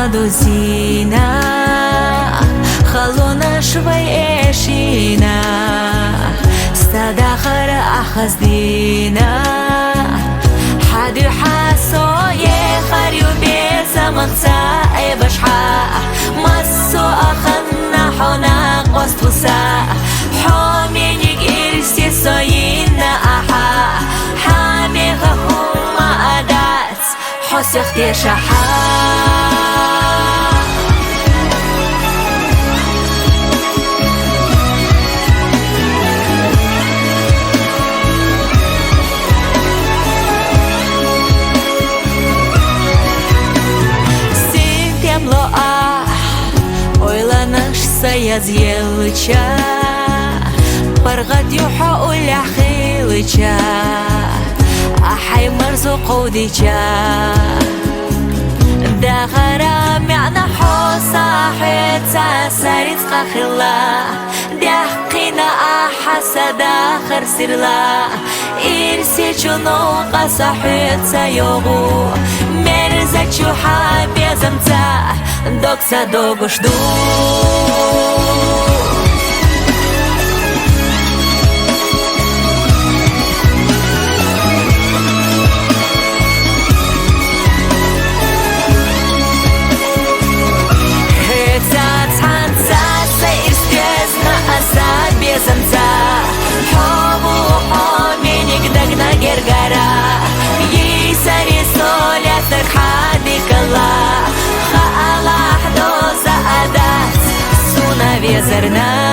دزينا خلونا شوي عيشينا استدخر أخذ دينا حد حاسو يخريو بزمن ساعي بشحا مسو أخنا حونا قصفوسا حومينيك إرسي سوينا أحا حاميغا هما أدات حسيخ تشحا Yazjelcha Pargat yuha ula khilcha Ahay marzuq udicha Daghara mi'na husahet Sarit qakhilla Dahqina ahasada kharsirla Irsi chuno qasahet sayogu Merza chuha bezamta Doksa dogushdu Ветерна